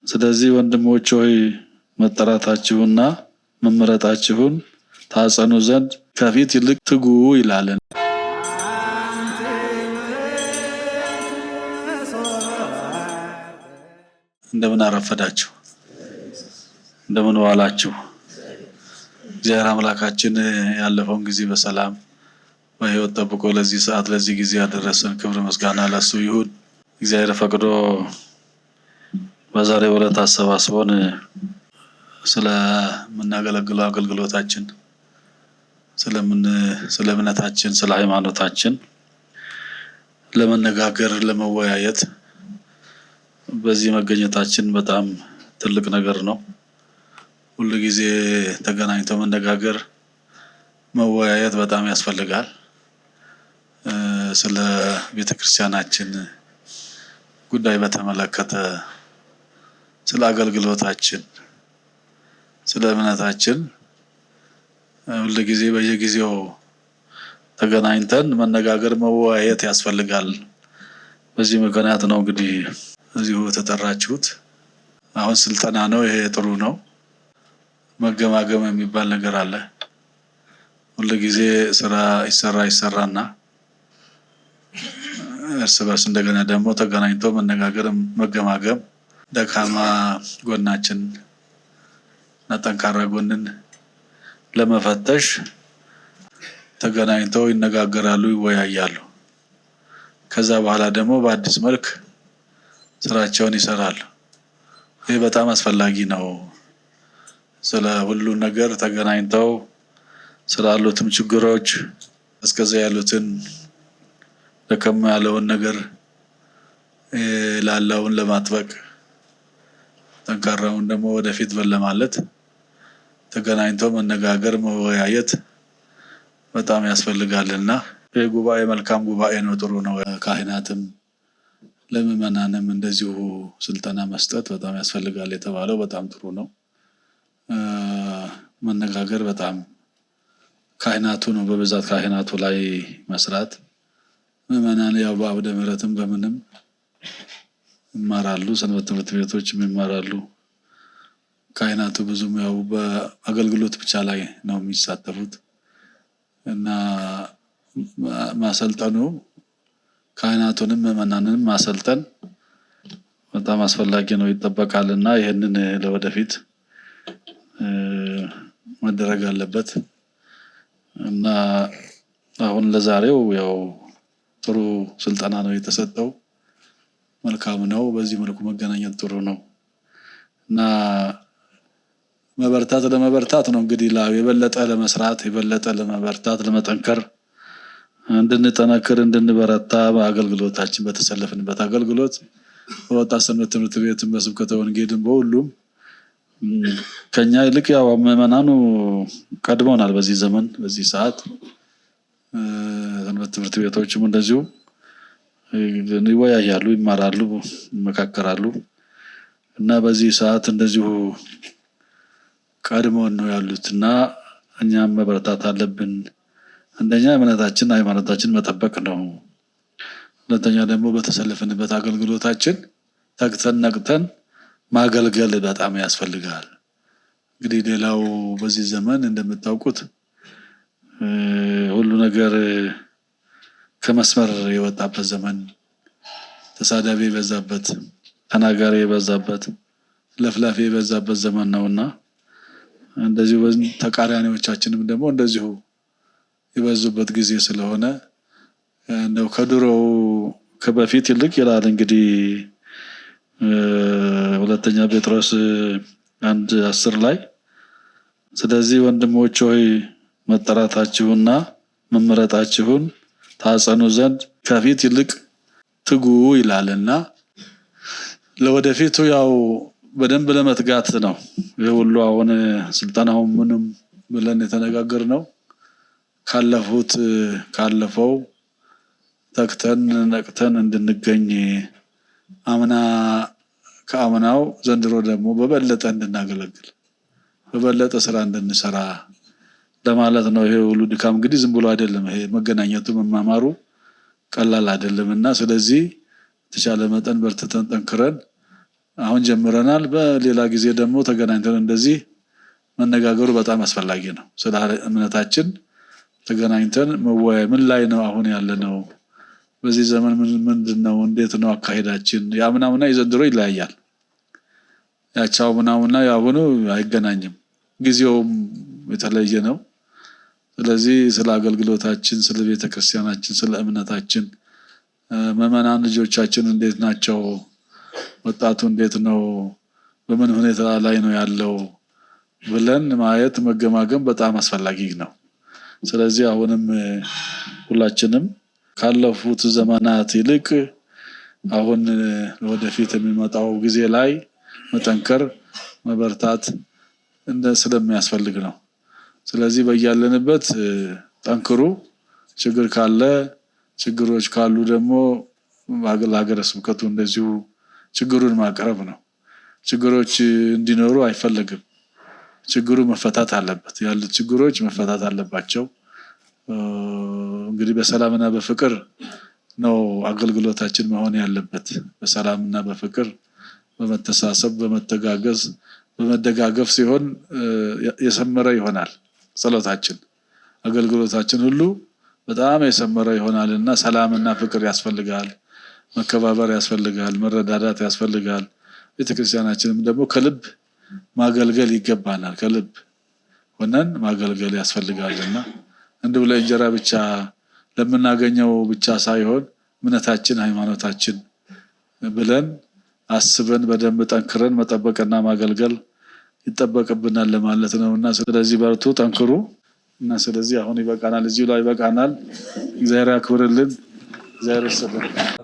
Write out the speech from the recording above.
ስለዚህ ወንድሞች ሆይ መጠራታችሁና መመረጣችሁን ታጸኑ ዘንድ ከፊት ይልቅ ትጉ ይላል። እንደምን አረፈዳችሁ፣ እንደምን ዋላችሁ። እግዚአብሔር አምላካችን ያለፈውን ጊዜ በሰላም በሕይወት ጠብቆ ለዚህ ሰዓት ለዚህ ጊዜ ያደረሰን ክብር ምስጋና ለሱ ይሁን። እግዚአብሔር ፈቅዶ በዛሬው ዕለት አሰባስቦን ስለምናገለግለው አገልግሎታችን ስለ እምነታችን ስለ ሃይማኖታችን ለመነጋገር ለመወያየት በዚህ መገኘታችን በጣም ትልቅ ነገር ነው። ሁሉ ጊዜ ተገናኝቶ መነጋገር መወያየት በጣም ያስፈልጋል። ስለ ቤተክርስቲያናችን ጉዳይ በተመለከተ ስለ አገልግሎታችን ስለ እምነታችን ሁሉ ጊዜ በየጊዜው ተገናኝተን መነጋገር መወያየት ያስፈልጋል። በዚህ ምክንያት ነው እንግዲህ እዚሁ ተጠራችሁት። አሁን ስልጠና ነው፣ ይሄ ጥሩ ነው። መገማገም የሚባል ነገር አለ። ሁሉ ጊዜ ስራ ይሰራና እርስ በርስ እንደገና ደግሞ ተገናኝቶ መነጋገር መገማገም ደካማ ጎናችን እና ጠንካራ ጎንን ለመፈተሽ ተገናኝተው ይነጋገራሉ፣ ይወያያሉ። ከዛ በኋላ ደግሞ በአዲስ መልክ ስራቸውን ይሰራሉ። ይሄ በጣም አስፈላጊ ነው። ስለ ሁሉ ነገር ተገናኝተው ስላሉትም ችግሮች እስከዛ ያሉትን ደከም ያለውን ነገር ላላውን ለማጥበቅ ጠንካራውን ደግሞ ወደፊት ለማለት ተገናኝተው መነጋገር መወያየት በጣም ያስፈልጋልና የጉባኤ መልካም ጉባኤ ነው፣ ጥሩ ነው። ካህናትም ለምእመናንም እንደዚሁ ስልጠና መስጠት በጣም ያስፈልጋል የተባለው በጣም ጥሩ ነው። መነጋገር በጣም ካህናቱ ነው በብዛት ካህናቱ ላይ መስራት። ምእመናን ያው በአውደ ምሕረትም በምንም ይማራሉ፣ ሰንበት ትምህርት ቤቶችም ይማራሉ። ካህናቱ ብዙም ያው በአገልግሎት ብቻ ላይ ነው የሚሳተፉት እና ማሰልጠኑ ካህናቱንም ምእመናንንም ማሰልጠን በጣም አስፈላጊ ነው ይጠበቃልና ይሄንን ለወደፊት መደረግ አለበት እና አሁን ለዛሬው ያው ጥሩ ስልጠና ነው የተሰጠው። መልካም ነው። በዚህ መልኩ መገናኘት ጥሩ ነው እና ለመበርታት ነው እንግዲህ የበለጠ ለመስራት የበለጠ ለመበርታት ለመጠንከር እንድንጠነክር እንድንበረታ በአገልግሎታችን በተሰለፍንበት አገልግሎት በወጣት ሰንበት ትምህርት ቤትም በስብከተ ወንጌልም በሁሉም ከኛ ይልቅ ያው ምእመናኑ ቀድመውናል። በዚህ ዘመን በዚህ ሰዓት ሰንበት ትምህርት ቤቶችም እንደዚሁ ይወያያሉ፣ ይማራሉ፣ ይመካከራሉ እና በዚህ ሰዓት እንደዚሁ ቀድመውን ነው ያሉትና እኛም መበረታት አለብን። አንደኛ እምነታችን ሃይማኖታችን መጠበቅ ነው። ሁለተኛ ደግሞ በተሰለፍንበት አገልግሎታችን ተግተን ነቅተን ማገልገል በጣም ያስፈልጋል። እንግዲህ ሌላው በዚህ ዘመን እንደምታውቁት ሁሉ ነገር ከመስመር የወጣበት ዘመን፣ ተሳዳቢ የበዛበት፣ ተናጋሪ የበዛበት፣ ለፍላፊ የበዛበት ዘመን ነውና እንደዚሁ ተቃራኒዎቻችንም ደግሞ እንደዚሁ የበዙበት ጊዜ ስለሆነ ነው ከድሮው ከበፊት ይልቅ ይላል እንግዲህ ሁለተኛ ጴጥሮስ 1:10 ላይ ስለዚህ ወንድሞች ሆይ መጠራታችሁና መመረጣችሁን ታጸኑ ዘንድ ከፊት ይልቅ ትጉ ይላልና ለወደፊቱ ያው በደንብ ለመትጋት ነው። የሁሉ አሁን ስልጠናው ምንም ብለን የተነጋገርነው ካለፈው ተክተን ነቅተን እንድንገኝ ከአምናው ዘንድሮ ደግሞ በበለጠ እንድናገለግል በበለጠ ስራ እንድንሰራ ለማለት ነው። ይሄ ሁሉ ድካም እንግዲህ ዝም ብሎ አይደለም። ይሄ መገናኘቱ መማማሩ ቀላል አይደለምና ስለዚህ ተቻለ መጠን በርተን ጠንክረን አሁን ጀምረናል። በሌላ ጊዜ ደግሞ ተገናኝተን እንደዚህ መነጋገሩ በጣም አስፈላጊ ነው። ስለ እምነታችን ተገናኝተን መወያይ ምን ላይ ነው አሁን ያለነው፣ በዚህ ዘመን ምንድነው፣ እንዴት ነው አካሄዳችን፣ ያምናውና የዘንድሮ ይለያያል። ያቻው ምናውና ያሁኑ አይገናኝም፣ ጊዜውም የተለየ ነው። ስለዚህ ስለ አገልግሎታችን፣ ስለ ቤተክርስቲያናችን፣ ስለ እምነታችን መመናን ልጆቻችን እንዴት ናቸው፣ ወጣቱ እንዴት ነው፣ በምን ሁኔታ ላይ ነው ያለው ብለን ማየት መገማገም በጣም አስፈላጊ ነው። ስለዚህ አሁንም ሁላችንም ካለፉት ዘመናት ይልቅ አሁን ወደፊት የሚመጣው ጊዜ ላይ መጠንከር መበርታት ስለሚያስፈልግ ነው። ስለዚህ በያለንበት ጠንክሩ፣ ችግር ካለ ችግሮች ካሉ ደግሞ ለሀገረ ስብከቱ እንደዚሁ ችግሩን ማቅረብ ነው። ችግሮች እንዲኖሩ አይፈልግም። ችግሩ መፈታት አለበት። ያሉት ችግሮች መፈታት አለባቸው። እንግዲህ በሰላምና በፍቅር ነው አገልግሎታችን መሆን ያለበት። በሰላምና በፍቅር በመተሳሰብ በመተጋገዝ በመደጋገፍ ሲሆን የሰመረ ይሆናል። ጸሎታችን አገልግሎታችን ሁሉ በጣም የሰመረ ይሆናልና ሰላምና ፍቅር ያስፈልጋል፣ መከባበር ያስፈልጋል፣ መረዳዳት ያስፈልጋል። ቤተክርስቲያናችንም ደግሞ ከልብ ማገልገል ይገባናል። ከልብ ሆነን ማገልገል ያስፈልጋልና እንደው ለእንጀራ ብቻ ለምናገኘው ብቻ ሳይሆን እምነታችን ሃይማኖታችን ብለን አስበን በደንብ ጠንክረን መጠበቅና ማገልገል ይጠበቅብናል ለማለት ነውና ስለዚህ በርቱ፣ ጠንክሩ እና ስለዚህ አሁን ይበቃናል፣ እዚሁ ላይ ይበቃናል። እግዚአብሔር ያክብርልን። እግዚአብሔር ይስጥልን።